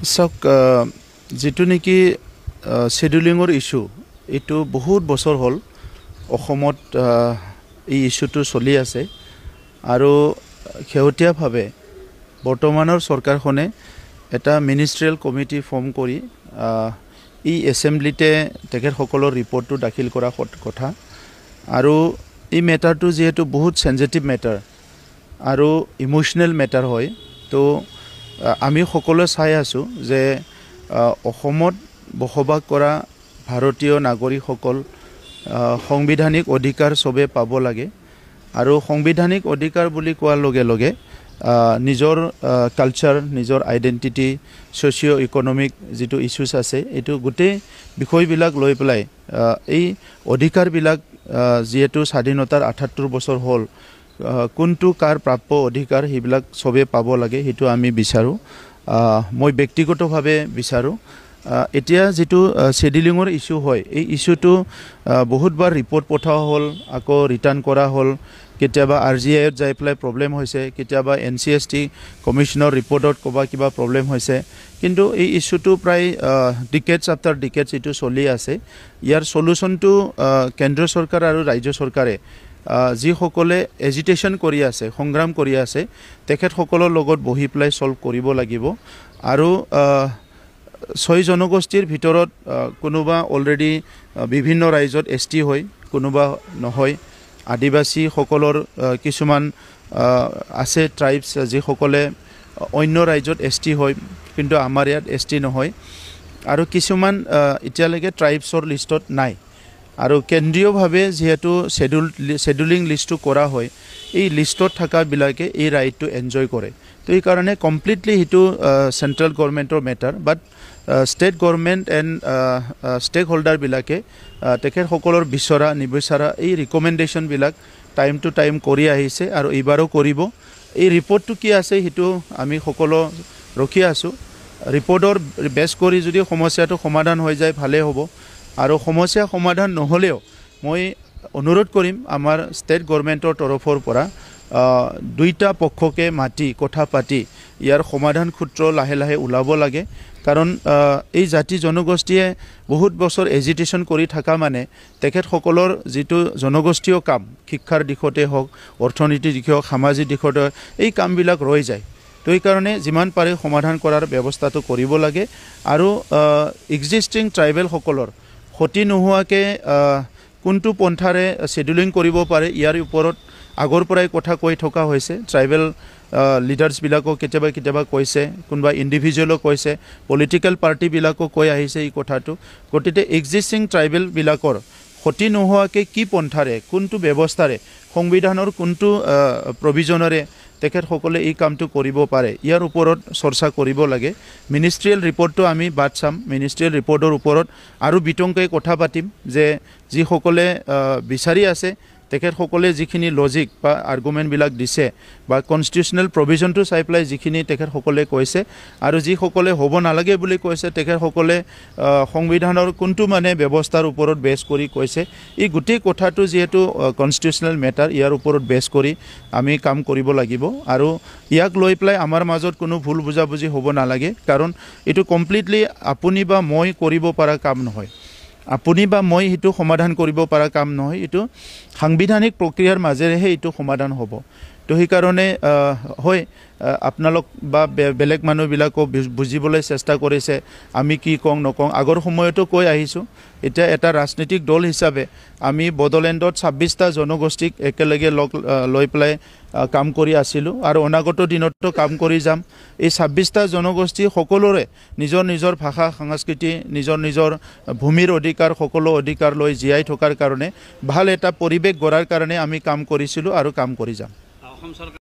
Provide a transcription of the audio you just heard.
চাওক যেটো নেকি শেডিউলিংৰ ইস্যু এটো বহুত বছৰ হ'ল অসমত এই ইস্যুটো চলি আছে আৰু খেউটিয়াভাৱে বৰ্তমানৰ চৰকাৰখনে এটা মিনিষ্ট্ৰিয়েল কমিটি ফৰ্ম কৰি এই এছেম্বলিতে তেখেতসকলৰ ৰিপৰ্টটো দাখিল কৰা কথা আৰু এই মেটাৰটো যেহেতু বহুত সেনজিটিভ মেটাৰ আৰু ইমোশনেল মেটাৰ হয় তো আমি সকলোৱে চাই আছো যে অসমত বসবাস কৰা ভাৰতীয় নাগৰিকসকল সংবিধানিক অধিকাৰ সবে পাব লাগে আৰু সংবিধানিক অধিকাৰ বুলি কোৱাৰ লগে লগে নিজৰ কালচাৰ নিজৰ আইডেন্টিটি সোশিও ইকোনমিক যেটো ইস্যুস আছে এটো গোটেই বিষয়বিলাক লৈ পেলাই এই অধিকাৰবিলাক যেটো স্বাধীনতাৰ ৭৮ বছৰ হ'ল কোনটো কাৰ প্ৰাপ্য অধিকাৰ হিবিলাক সবে পাব লাগে হেতু আমি বিচাৰো মই ব্যক্তিগতভাৱে বিচাৰো এতিয়া যেটো শেডিউলিংৰ ইস্যু হয় এই ইস্যুটো বহুতবাৰ ৰিপৰ্ট পঠাও হ'ল আকৌ ৰিটাৰ্ণ কৰা হ'ল কেতিয়াবা আৰজিআইত যাই পেলাই প্ৰবলেম হৈছে কেতিয়াবা এনসিএসটি কমিশনৰ ৰিপৰ্টত কবা কিবা প্ৰবলেম হৈছে কিন্তু এই ইস্যুটো প্ৰায় ডিকেডছ আফটাৰ ডিকেডছ এটো চলি আছে ইয়াৰ সলিউশনটো কেন্দ্ৰ চৰকাৰ আৰু ৰাজ্য চৰকাৰে যি সকলে এজিটেশন কৰি আছে সংগ্ৰাম কৰি আছে তেখেতসকলৰ লগত বহি পেলাই সলভ কৰিব লাগিব আৰু ৬ জনগোষ্ঠীৰ ভিতৰত কোনোবা অলৰেডি বিভিন্ন ৰাজ্যত এসটি হয় কোনোবা নহয় আদিবাসী সকলৰ কিছুমান আছে ট্ৰাইবস যি সকলে অন্য ৰাজ্যত এসটি হয় কিন্তু আমাৰ ইয়াত এসটি নহয় আৰু কিছুমান ইতিয়ালৈকে ট্ৰাইবসৰ লিষ্টত নাই আৰু কেন্দ্ৰীয়ভাৱে যেহেতু শেডিউলিং লিষ্টটো কৰা হয় এই লিষ্টত থকা বিলাকে এই ৰাইটটো এনজয় কৰে তো এই কাৰণে কমপ্লিটলি হিটো সেন্ট্ৰাল গভৰ্নমেন্টৰ matter but state government and stakeholder বিলাকে তেখেতসকলৰ বিচৰা নিবিচাৰা এই ৰিকমেন্ডেশন বিলাক টাইম টু টাইম কৰি আহিছে আৰু এবাৰো কৰিব এই ৰিপৰ্টটো কি আছে হিটো আমি সকলো ৰখি আছো ৰিপৰ্টৰ বেছ কৰি যদি সমস্যাটো সমাধান হৈ যায় ভালে হ'ব আৰু সমস্যা সমাধান নহলেও মই অনুৰোধ কৰিম আমাৰ স্টেট গভৰ্নমেন্টৰ তৰফৰ পৰা দুইটা পক্ষকে মাটি কথা পাতি ইয়াৰ সমাধান সূত্ৰ লাহে লাহে উলাব লাগে কাৰণ এই জাতি জনগোষ্ঠীয়ে বহুত বছৰ এজিটেশন কৰি থাকা মানে তেখেতসকলৰ যেটো জনগোষ্ঠীয় কাম শিক্ষাৰ দিশতে হওক অৰ্থনীতিৰ দিশতে হওক সামাজিক দিশতে এই কামবিলাক ৰৈ যায় তো এই কাৰণে যিমান পাৰে সমাধান কৰাৰ ব্যৱস্থাটো কৰিব লাগে আৰু এক্সিস্টিং ট্ৰাইবেল সকলৰ ক্ষতি নোহোৱাকে কোনটো পন্থাৰে শেডিউলিং কৰিব পাৰে ইয়াৰ ওপৰত আগৰ পৰাই কথা কৈ থকা হৈছে ট্ৰাইবেল লিডাৰ্স বিলাকো কেতিয়াবা কৈছে কোনবা ইন্ডিভিজুৱেলো কৈছে পলিটিক্যাল পাৰ্টি বিলাকো কৈ আহিছে এই কথাটো গতিতে এক্সিস্টিং ট্ৰাইবেল বিলাকৰ ক্ষতি নোহোৱাকে কি পন্থাৰে কোনটো ব্যৱস্থাৰে সংবিধানৰ কোনটো প্ৰভিজনৰে তেখেতসকলে এই কামটো কৰিব পাৰে ইয়াৰ ওপৰত চৰ্চা কৰিব লাগে মিনিষ্ট্ৰিয়েল ৰিপৰ্টটো আমি বাদ চাম মিনিষ্ট্ৰিয়েল ৰিপৰ্টৰ ওপৰত আৰু বিতংকৈ কথা পাতিম যে যি সকলে বিচাৰি আছে তেখেতসকলে যিখিনি লজিক বা আৰ্গুমেন্ট বিলাক দিছে বা কনস্টিটিউশনাল প্ৰভিজনটো চাই পেলাই যিখিনি তেখেতসকলে কৈছে আৰু যি সকলে হ'ব নালাগে বুলি কৈছে তেখেতসকলে সংবিধানৰ কোনটো মানে ব্যৱস্থাৰ ওপৰত বেছ কৰি কৈছে এই গোটেই কথাটো যেহেতু কনস্টিটিউশনাল মেটাৰ ইয়াৰ ওপৰত বেছ কৰি আমি কাম কৰিব লাগিব আৰু ইয়াক লৈ পেলাই আমাৰ মাজত কোনো ভুল বুজাবুজি হ'ব নালাগে কাৰণ এটো কমপ্লিটলি আপুনি বা মই কৰিব পৰা কাম নহয় আপুনি বা মই হিটো সমাধান কৰিব পৰা কাম নহয় এটো সাংবিধানিক প্ৰক্ৰিয়াৰ মাজেৰেহে এটো সমাধান হ'ব তো এই কাৰণে হয় আপোনালোক বা বেলেগ মানুহবিলাকো বুজিবলৈ চেষ্টা কৰিছে আমি কি কং নকং আগৰ সময়তো কৈ আহিছো এটা এটা ৰাজনৈতিক দল হিচাপে আমি বডলেণ্ডত 26টা জনগোষ্ঠীক একেলগে লৈ পেলাই কাম কৰি আছিলো আৰু অনাগত দিনতো কাম কৰি যাম এই 26টা জনগোষ্ঠী সকলোৰে নিজৰ নিজৰ ভাষা সংস্কৃতি নিজৰ ভূমিৰ অধিকাৰ সকলো অধিকাৰ লৈ জীয়াই থকাৰ কাৰণে ভাল এটা পৰিবেশ গঢ়াৰ কাৰণে আমি কাম কৰিছিলো আৰু কাম কৰি যাম